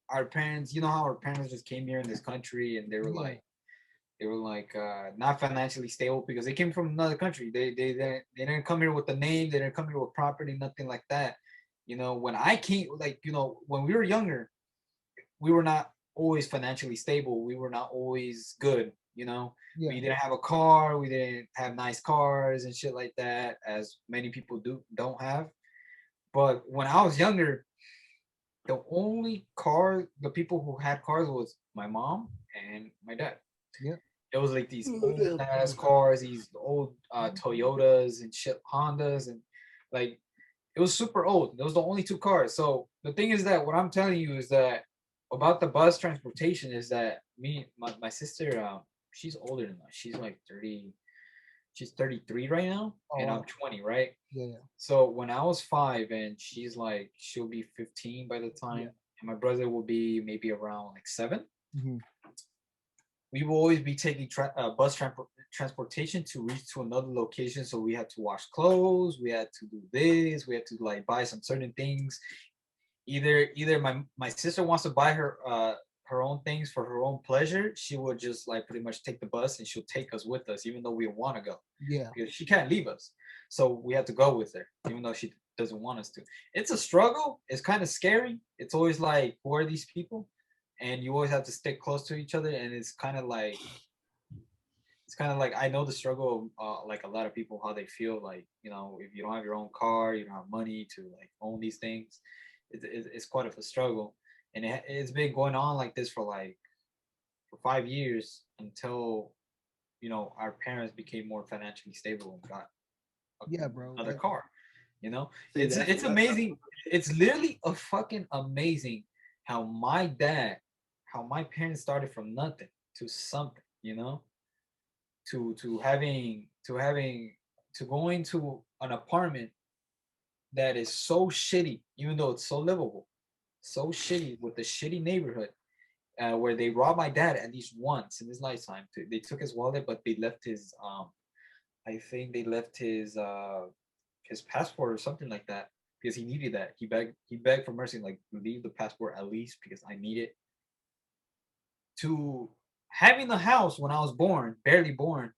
Speaker 3: our parents, you know how our parents just came here in this country and they were like not financially stable because they came from another country. They didn't come here with the name. They didn't come here with property, nothing like that. You know, when I came, like, you know, when we were younger, we were not always financially stable. We were not always good, you know. We didn't have a car, we didn't have nice cars and shit like that, as many people don't have. But when I was younger, the only the people who had cars was my mom and my dad. It was like these old ass cars, these old Toyotas and shit, Hondas, and like it was super old. Those were the only two cars. So the thing is that what I'm telling you is that about the bus transportation is that my sister, she's older than us. She's like 30. She's 33 right now, and I'm 20, right?
Speaker 2: Yeah.
Speaker 3: So when I was 5, and she'll be 15 by the time, and my brother will be maybe around like 7.
Speaker 2: Mm-hmm.
Speaker 3: We will always be taking bus transportation to reach to another location. So we had to wash clothes, we had to do this, we had to like buy some certain things. Either my sister wants to buy her own things for her own pleasure. She would just like pretty much take the bus and she'll take us with us, even though we want to go.
Speaker 2: Yeah.
Speaker 3: Because she can't leave us. So we have to go with her, even though she doesn't want us to. It's a struggle. It's kind of scary. It's always like, who are these people? And you always have to stick close to each other. And it's kind of like, it's kind of like I know the struggle of like a lot of people how they feel like if you don't have your own car, you don't have money to like own these things. It's quite of a struggle, and it's been going on like this for 5 years until our parents became more financially stable and got
Speaker 2: Yeah, bro.
Speaker 3: another
Speaker 2: Like,
Speaker 3: car.
Speaker 1: See,
Speaker 3: It's amazing. It's literally a fucking amazing how my parents started from nothing to something. To going to an apartment that is so shitty, even though it's so livable, so shitty with the shitty neighborhood, where they robbed my dad at least once in his lifetime. They took his wallet, but they left his I think they left his passport or something like that because he needed that. He begged for mercy, like leave the passport at least because I need it. To having the house when I was born, barely born,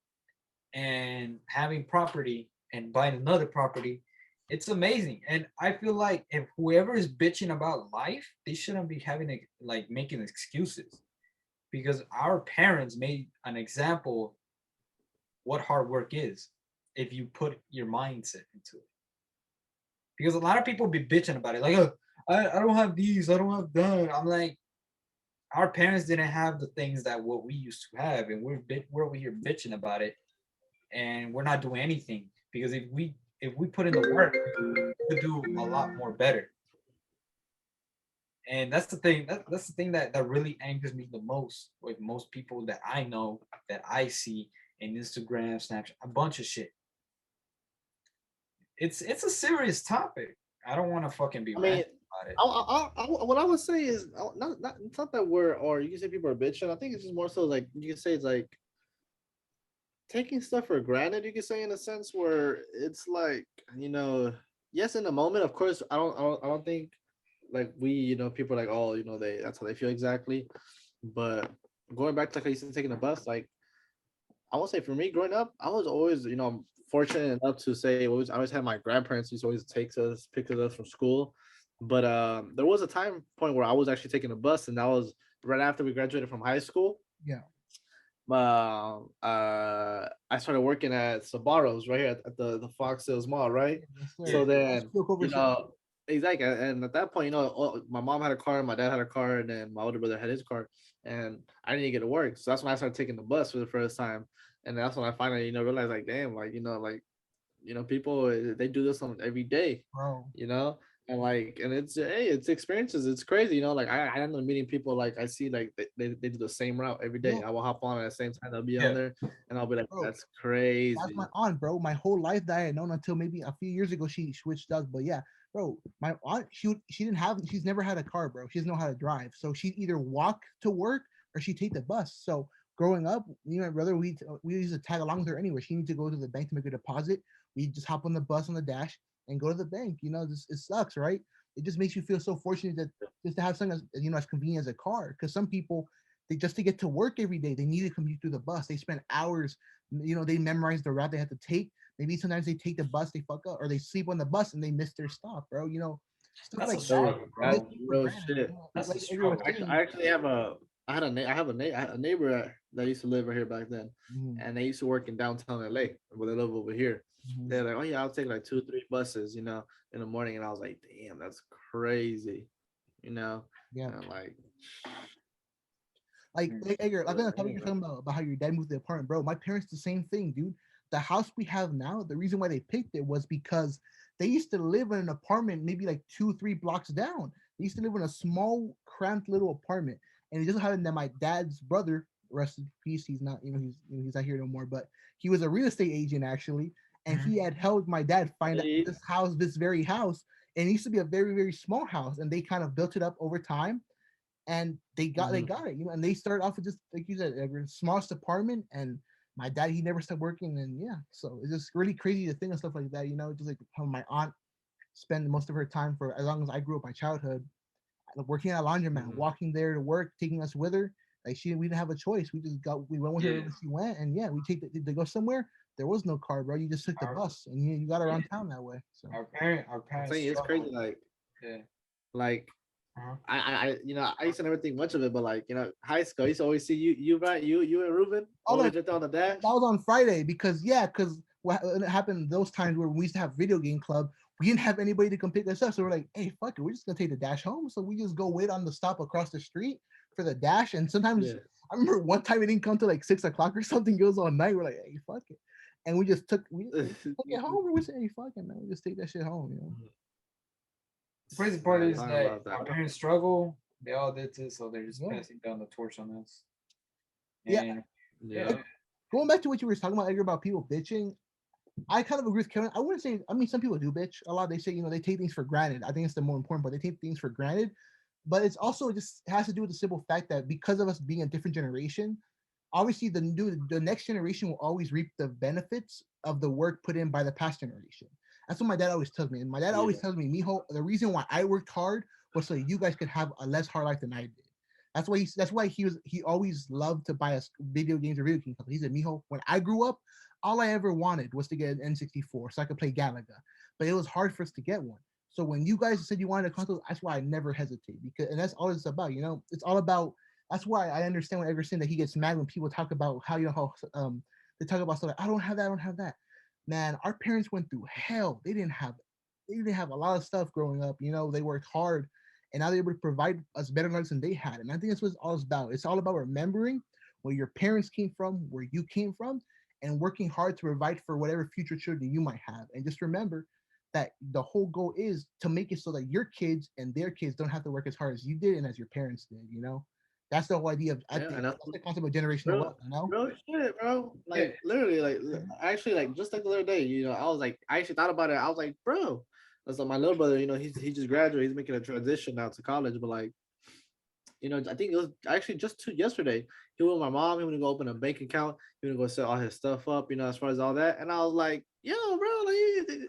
Speaker 3: and having property and buying another property, it's amazing. And I feel like if whoever is bitching about life, they shouldn't be like making excuses because our parents made an example what hard work is if you put your mindset into it. Because a lot of people be bitching about it, like, oh, I don't have these, I don't have that. I'm like, our parents didn't have the things that what we used to have, and we're over here bitching about it, and we're not doing anything. Because if we put in the work, we could do a lot more better. And that's the thing. That's the thing that really angers me the most with most people that I know that I see in Instagram, Snapchat, a bunch of shit. It's a serious topic. I don't want to fucking be
Speaker 1: I mean,
Speaker 3: ranting about it.
Speaker 1: what I would say is not it's not that we're or you can say people are bitching. I think it's just more so like you can say it's like taking stuff for granted. You can say in a sense where it's like yes, in the moment, of course, I don't think like people are like oh they that's how they feel exactly, but going back to like I used to taking a bus like I will say for me growing up, I was always, fortunate enough to say I always had my grandparents used to always pick us up from school. But there was a time point where I was actually taking a bus, and that was right after we graduated from high school.
Speaker 2: yeah.
Speaker 1: I started working at Sabaros right here at the Fox Hills Mall, right?
Speaker 2: Yes,
Speaker 3: Yeah.
Speaker 2: sir.
Speaker 1: So
Speaker 2: Let's
Speaker 1: then,
Speaker 2: look over
Speaker 1: you
Speaker 2: shit.
Speaker 1: know, exactly. And at that point, my mom had a car, my dad had a car, and then my older brother had his car, and I didn't get to work. So that's when I started taking the bus for the first time, and that's when I finally, realized like, damn, people they do this on every day,
Speaker 2: Bro.
Speaker 1: you know, and like, and it's hey, it's experiences. It's crazy, like I end up meeting people like I see like they do the same route every day.
Speaker 2: Yeah,
Speaker 1: I will hop on at the same time. They'll be on
Speaker 3: Yeah.
Speaker 1: there, and I'll be like,
Speaker 2: bro.
Speaker 1: that's
Speaker 2: That's
Speaker 1: crazy.
Speaker 2: my aunt, bro. My whole life that I had known until maybe a few years ago she switched up. But yeah, bro, my aunt she's never had a car, bro. She doesn't know how to drive. So she'd either walk to work or she'd take the bus. So growing up, me and my brother, we used to tag along with her anywhere. She needed to go to the bank to make a deposit. We just hop on the bus on the dash and go to the bank. It sucks, right? It just makes you feel so fortunate that just to have something as convenient as a car. Because some people they just to get to work every day, they need to commute through the bus. They spend hours they memorize the route they have to take. Maybe sometimes they take the bus, they fuck up, or they sleep on the bus and they miss their stop, bro. Stuff
Speaker 3: That's a
Speaker 2: like that.
Speaker 3: struggle,
Speaker 2: We
Speaker 1: That's
Speaker 3: bro.
Speaker 2: just take for
Speaker 1: real
Speaker 2: granted.
Speaker 1: shit.
Speaker 3: That's a
Speaker 2: Like Edgar was
Speaker 3: struggle.
Speaker 1: Actually,
Speaker 2: saying.
Speaker 1: I actually have a I had a na- I have a na- I had a neighbor that used to live right here back then,
Speaker 2: Mhm,
Speaker 1: and they used to work in downtown LA, where they live over here.
Speaker 2: mhm.
Speaker 1: They're like, oh yeah, I'll take like 2 3 buses, in the morning, and I was like, damn, that's crazy,
Speaker 2: Yeah.
Speaker 1: and I'm like,
Speaker 2: Like Edgar, like the topic you're
Speaker 1: damn.
Speaker 2: talking about how your dad moved to the apartment, bro. My parents the same thing, dude. The house we have now, the reason why they picked it was because they used to live in an apartment maybe like 2 3 blocks down. They used to live in a small, cramped little apartment, and it just happened that my dad's brother, rest in peace, he's not, he's not here no more, but he was a real estate agent actually, and
Speaker 3: Mhm.
Speaker 2: he had helped my dad find out
Speaker 1: Hey,
Speaker 2: this house, this very house, and it used to be a very very small house, and they kind of built it up over time and they
Speaker 1: mhm.
Speaker 2: got it, and they started off with just like you said, a smallest apartment, and my dad he never stopped working, and yeah, so it's just really crazy to think of stuff like that, just like how my aunt spent most of her time for as long as I grew up my childhood working at a laundromat,
Speaker 1: Mhm.
Speaker 2: walking there to work, taking us with her. Like we didn't have a choice. We went with her
Speaker 3: Yeah.
Speaker 2: wherever she went, and yeah, we take to go somewhere. There was no car, bro. You just took the
Speaker 3: Our
Speaker 2: bus, and you got
Speaker 3: yeah,
Speaker 2: around town that way. So
Speaker 3: our
Speaker 1: I'm
Speaker 3: parents
Speaker 1: saying it's crazy,
Speaker 3: struggled. Yeah.
Speaker 1: like I used to never think much of it, but like, high school, I used to always see you and Ruben
Speaker 2: Oh,
Speaker 1: always
Speaker 2: like,
Speaker 1: just on the dash.
Speaker 2: that was on Friday because what happened those times where we used to have video game club, we didn't have anybody to come pick us up, so we're like, hey, fuck it, we're just gonna take the dash home. So we just go wait on the stop across the street for the dash, and sometimes
Speaker 1: Yeah.
Speaker 2: I remember one time it didn't come till like 6 o'clock or something. It goes all night. We're like, hey, fuck it, and we just took it home. We say, hey, fuck it, man, we just take that shit home.
Speaker 3: The crazy part
Speaker 1: Man,
Speaker 3: is
Speaker 1: talking
Speaker 3: that
Speaker 1: about
Speaker 3: our
Speaker 1: that.
Speaker 3: parents struggle. They all did this, so they're just
Speaker 2: Yeah.
Speaker 3: passing down the torch on us.
Speaker 2: Yeah.
Speaker 3: And
Speaker 1: Yeah.
Speaker 2: Going back to what you were talking about, Edgar, about people bitching, I kind of agree with Kevin. I wouldn't say, I mean, some people do bitch a lot. They say, they take things for granted. I think it's the more important part. They take things for granted, but it's also just has to do with the simple fact that because of us being a different generation, obviously the next generation will always reap the benefits of the work put in by the past generation. That's what my dad always tells me. And my dad always tells me, Mijo, the reason why I worked hard was so you guys could have a less hard life than I did. That's why he always loved to buy us video games or video games. He said, Mijo, when I grew up, all I ever wanted was to get an N64 so I could play Galaga. But it was hard for us to get one. So when you guys said you wanted a console, that's why I never hesitate, because and that's all it's about. It's all about. That's why I understand what Edgar's saying, that he gets mad when people talk about how they talk about stuff like, I don't have that. Man, our parents went through hell. They didn't have a lot of stuff growing up. They worked hard, and now they're able to provide us better lives than they had. And I think that's what it's all about. It's all about remembering where your parents came from, where you came from, and working hard to provide for whatever future children you might have. And just remember that the whole goal is to make it so that your kids and their kids don't have to work as hard as you did and as your parents did. That's the whole idea of, I think,
Speaker 1: And
Speaker 2: that's the concept of generational wealth.
Speaker 1: real shit, bro. Like literally, like actually, like just like the other day, I was like, I actually thought about it. I was like, bro, that's like my little brother. He just graduated. He's making a transition now to college, but like, I think it was actually just yesterday. He went with my mom. He went to go open a bank account. He went to go set all his stuff up. As far as all that, and I was like, yo, bro, like,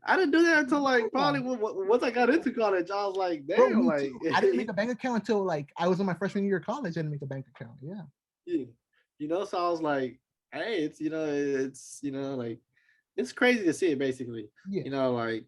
Speaker 1: I didn't do that until like probably once I got into college. I was like,
Speaker 2: Bro,
Speaker 1: damn,
Speaker 2: me
Speaker 1: like,
Speaker 2: too. I didn't make a bank account until like I was in my freshman year of college. I didn't make a bank account. Yeah.
Speaker 1: yeah. So I was like, hey, like it's crazy to see it basically.
Speaker 2: Yeah.
Speaker 1: Like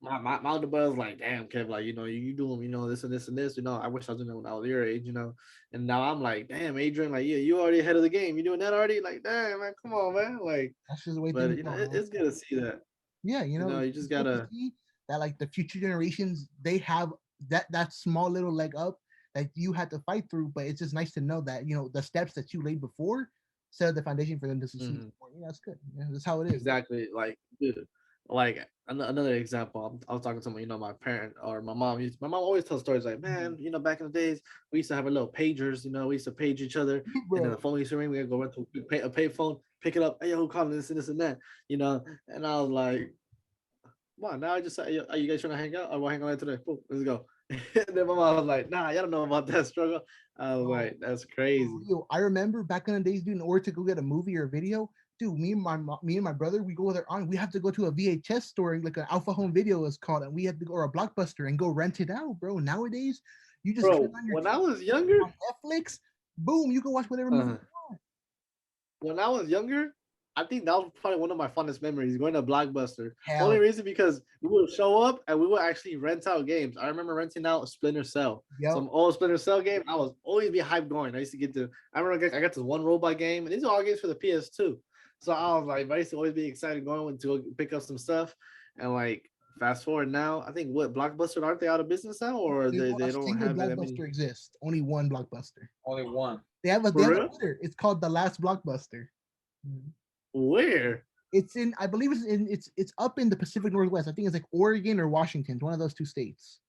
Speaker 1: my older brother's like, damn, Kev, like, you doing, this and this and this, I wish I was doing it when I was your age, and now I'm like, damn, Adrian, like, yeah, you already ahead of the game. You doing that already? Like, damn, man, come on, man. Like,
Speaker 2: That's just the way
Speaker 1: but
Speaker 2: things go, man.
Speaker 1: it's good to see that.
Speaker 2: Yeah,
Speaker 1: You
Speaker 2: it's
Speaker 1: just
Speaker 2: good to
Speaker 1: gotta.
Speaker 2: see that like the future generations, they have that small little leg up that you had to fight through, but it's just nice to know that the steps that you laid before set the foundation for them to succeed. That's good. Yeah, that's how it is.
Speaker 1: Exactly. Like, dude, like another example. I was talking to my parent or my mom. My mom always tells stories like, man, back in the days, we used to have our little pagers. We used to page each other, and then the phone used to ring. We had to go run to a pay phone, pick it up. Hey, who calling this and this and that? And I was like, come on, now I just say, are you guys trying to hang out? Or we'll hang out today. Boom, let's go. And then my mom was like, nah, y'all don't know about that struggle. I was like, that's crazy.
Speaker 2: I remember back in the days, dude, in order to go get a movie or a video, dude, me and my brother, we go with our aunt. We have to go to a VHS store, like an Alpha Home Video is called, and we have to go, or a Blockbuster, and go rent it out, bro. Nowadays, you just
Speaker 1: Bro, when I was younger,
Speaker 2: on Netflix, boom, you can watch whatever movie you want.
Speaker 1: When I was younger, I think that was probably one of my fondest memories, going to Blockbuster.
Speaker 2: Hell.
Speaker 1: Only reason because we would show up and we would actually rent out games. I remember renting out Splinter Cell.
Speaker 2: Yep.
Speaker 1: Some old Splinter Cell game. I was always be hyped going. I used to I remember I got this one robot game, and these are all games for the PS2. So I was like, I used to always be excited going to go pick up some stuff. And like, fast forward now, I think Blockbuster, aren't they out of business now, or they don't have that many?
Speaker 2: Blockbuster exists. Only one Blockbuster.
Speaker 3: Only one.
Speaker 2: They have a Twitter. It's called The Last Blockbuster.
Speaker 1: Where?
Speaker 2: It's in, I believe it's up in the Pacific Northwest. I think it's like Oregon or Washington, one of those two states.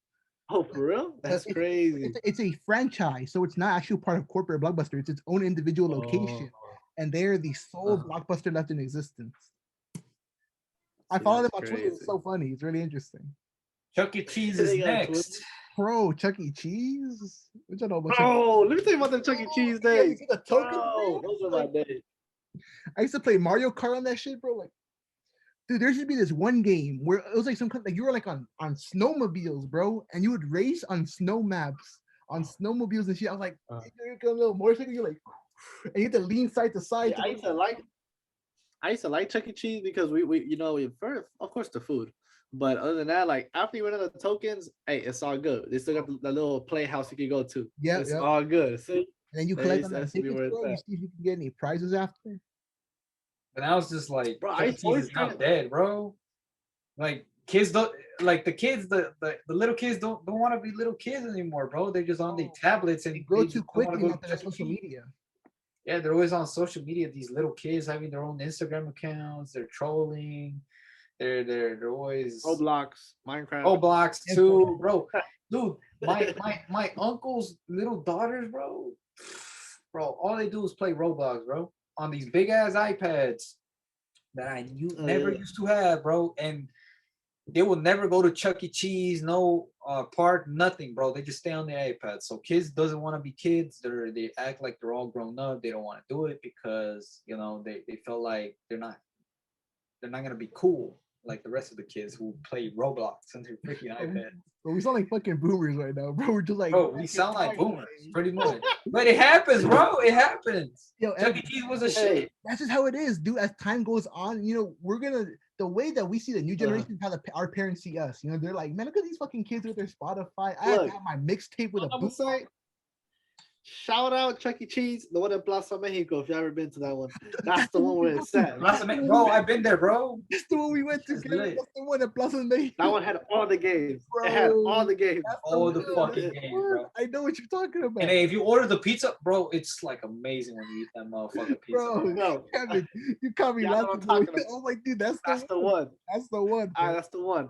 Speaker 1: Oh, for real? That's crazy.
Speaker 2: It's a franchise, so it's not actually part of corporate Blockbuster. It's its own individual location, and they're the sole Blockbuster left in existence. I follow them on Twitter. It's so funny. It's really interesting.
Speaker 3: Chuck E. Cheese is next.
Speaker 2: Bro, Chuck E. Cheese? What you know about
Speaker 1: let me tell you about the Chuck E. Cheese days. Bro, those are my days.
Speaker 2: I used to play Mario Kart on that shit, bro. Like, dude, there should be this one game where it was like some kind of, like you were like on snowmobiles, bro, and you would race on snow maps, on snowmobiles and shit. I was like, you're a little motorcycle, you're like, and you have to lean side to side.
Speaker 1: Yeah, I used to like Chuck E. Cheese because we first, of course, the food. But other than that, like after you run out of tokens, hey, it's all good. They still got the little playhouse you can go to.
Speaker 2: Yeah,
Speaker 1: It's
Speaker 2: yeah.
Speaker 1: all good. See,
Speaker 2: And then you collect on
Speaker 1: that
Speaker 2: that
Speaker 1: should be
Speaker 2: ticket
Speaker 1: where it's
Speaker 2: store. You
Speaker 1: at.
Speaker 2: see if you can get any prizes after.
Speaker 3: But I was just like,
Speaker 1: Bro,
Speaker 3: Chuck
Speaker 1: I
Speaker 3: E. Cheese
Speaker 1: always
Speaker 3: is now dead, bro. Like kids don't like the kids, the little kids don't want to be little kids anymore, bro. They're just on their tablets and
Speaker 2: They grow
Speaker 3: they
Speaker 2: too
Speaker 3: just don't want to
Speaker 2: quickly
Speaker 3: go to
Speaker 2: after the
Speaker 3: Chuck E.
Speaker 2: social
Speaker 3: Cheese.
Speaker 2: media.
Speaker 3: Yeah, they're always on social media. These little kids having their own Instagram accounts. They're trolling. They're always
Speaker 1: Roblox, Minecraft.
Speaker 3: Roblox too, bro. Dude, my uncle's little daughters, bro. Bro, all they do is play Roblox, bro, on these big ass iPads that I never used to have, bro. And they will never go to Chuck E. Cheese, no park, nothing, bro. They just stay on their iPad. So kids doesn't want to be kids. They act like they're all grown up. They don't want to do it because they feel like they're not gonna be cool like the rest of the kids who play Roblox on their freaking iPad.
Speaker 2: But we sound like fucking boomers right now, bro. We're just like,
Speaker 3: Bro, we sound like boomers, pretty much. But it happens, bro. It happens.
Speaker 2: Yo,
Speaker 3: Chuck E. Cheese was a shit.
Speaker 2: that's just how it is, dude. As time goes on, we're gonna the way that we see the new generation, how our parents see us. They're like, man, look at these fucking kids with their Spotify. I have to have my mixtape with a boom.
Speaker 1: Shout out Chuck E. Cheese, the one in Plaza Mexico. If you ever been to that one, that's the one where it's at.
Speaker 3: Bro, I've been there, bro.
Speaker 2: That's the one we went to. That's the one at Plaza Mexico.
Speaker 1: That one had all the games. Bro, it had all the games.
Speaker 3: All the fucking games, bro.
Speaker 2: I know what you're talking about.
Speaker 3: And hey, if you order the pizza, bro, it's like amazing when you eat that motherfucking pizza.
Speaker 2: Bro, no. Kevin, you caught me laughing. I'm like, dude, that's the one. That's the one.
Speaker 1: That's the one.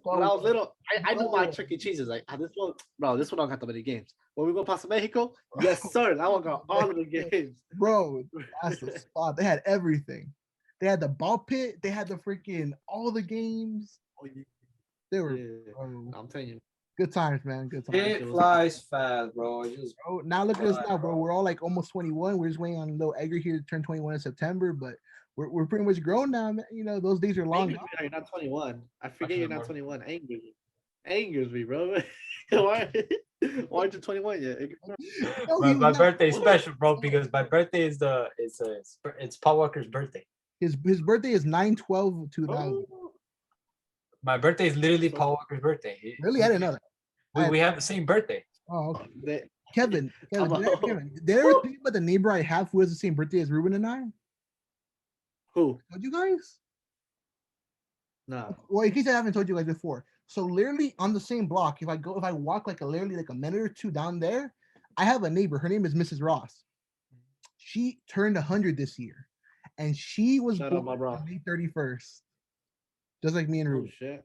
Speaker 1: When I was little, I knew my Chuck E. Cheeses. Like, this one don't have that many games. When we go past Mexico, yes, sir. That one got all of the games.
Speaker 2: Bro, that's the spot. They had everything. They had the ball pit. They had the freaking all the games. They were.
Speaker 1: I'm telling you.
Speaker 2: Good times, man. Good times.
Speaker 3: It flies fast, bro.
Speaker 2: Bro, now look at us now, bro. We're all like almost 21. We're just waiting on little Edgar here to turn 21 in September, but we're pretty much grown now, man. Those days are long.
Speaker 1: You're not 21. I forget you're not 21. Angers me, bro. Why aren't you 21 yet?
Speaker 4: My birthday is special, bro, because my birthday is it's Paul Walker's birthday.
Speaker 2: His birthday is 9/12/2000.
Speaker 4: My birthday is literally Paul Walker's birthday.
Speaker 2: Really, I didn't know that.
Speaker 4: We have the same birthday.
Speaker 2: Oh, okay. Kevin, did I ever tell you about the neighbor I have who has the same birthday as Ruben and I?
Speaker 1: Who?
Speaker 2: Told you guys?
Speaker 1: No.
Speaker 2: Well, in case I haven't told you guys before. So literally on the same block, if I walk literally like a minute or two down there, I have a neighbor. Her name is Mrs. Ross. She turned 100 this year, and she was born on May 31st, just like me and Ruben.
Speaker 1: Oh, shit.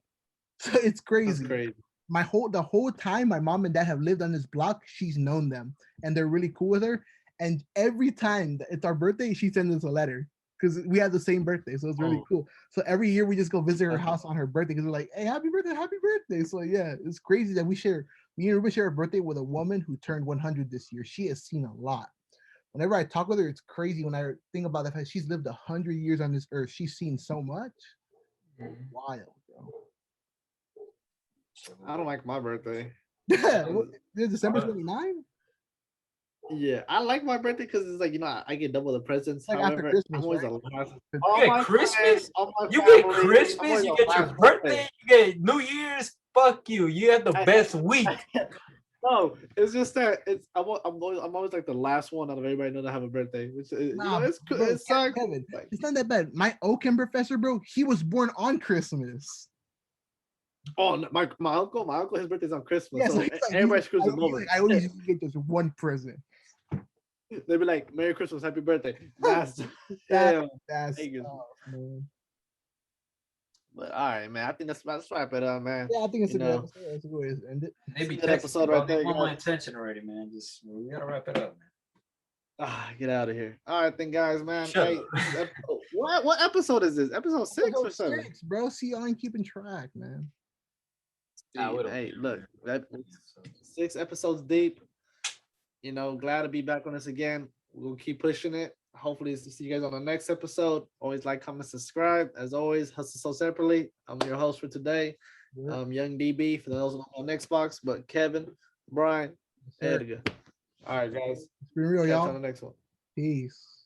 Speaker 2: So it's crazy.
Speaker 1: That's crazy.
Speaker 2: The whole time my mom and dad have lived on this block, she's known them, and they're really cool with her. And every time it's our birthday, she sends us a letter. Because we have the same birthday, so it's really cool. So every year we just go visit her house on her birthday because we're like, "Hey, happy birthday!" So yeah, it's crazy that me and Ruben share a birthday with a woman who turned 100 this year. She has seen a lot. Whenever I talk with her, it's crazy when I think about the fact she's lived 100 years on this earth. She's seen so much. Wild, bro.
Speaker 1: I don't like my birthday.
Speaker 2: Yeah, it's December 29.
Speaker 1: Yeah, I like my birthday because it's like I get double the presents.
Speaker 2: Like
Speaker 1: however,
Speaker 2: after Christmas,
Speaker 1: I'm always
Speaker 2: right?
Speaker 4: You get Christmas. You get Christmas. You get your birthday. You get New Year's. Fuck you. You have the best week.
Speaker 1: No, it's just that I'm always like the last one out of everybody know that have a birthday, which it sucks.
Speaker 2: Kevin, it's not that bad. My Oakham professor, bro, he was born on Christmas.
Speaker 1: Oh, my uncle, his birthday's on Christmas.
Speaker 2: Yeah,
Speaker 1: so everybody screws him over.
Speaker 2: I only get just one present.
Speaker 1: They'd be like, "Merry Christmas, Happy Birthday."
Speaker 2: That's
Speaker 1: man. But all right, man. I think let's wrap it up, man.
Speaker 2: Yeah, I think it's a good episode. That's a good way to end it.
Speaker 3: Maybe
Speaker 1: good episode right there.
Speaker 3: Want my attention already, man. We gotta wrap it up, man.
Speaker 1: Get out of here. All right, then, guys, man. Hey, what episode is this? Episode 6 or 7?
Speaker 2: 6, bro. See, y'all ain't keeping track, man.
Speaker 1: Hey, look, 6 episodes deep. Glad to be back on this again. We'll keep pushing it. Hopefully, see you guys on the next episode. Always like, comment, subscribe. As always, Hustle So Separately. I'm your host for today. Young DB for those on Xbox, but Kevin, Brian, Edgar. All right, guys.
Speaker 2: It's been real,
Speaker 1: Catch
Speaker 2: y'all.
Speaker 1: you on the next one.
Speaker 2: Peace.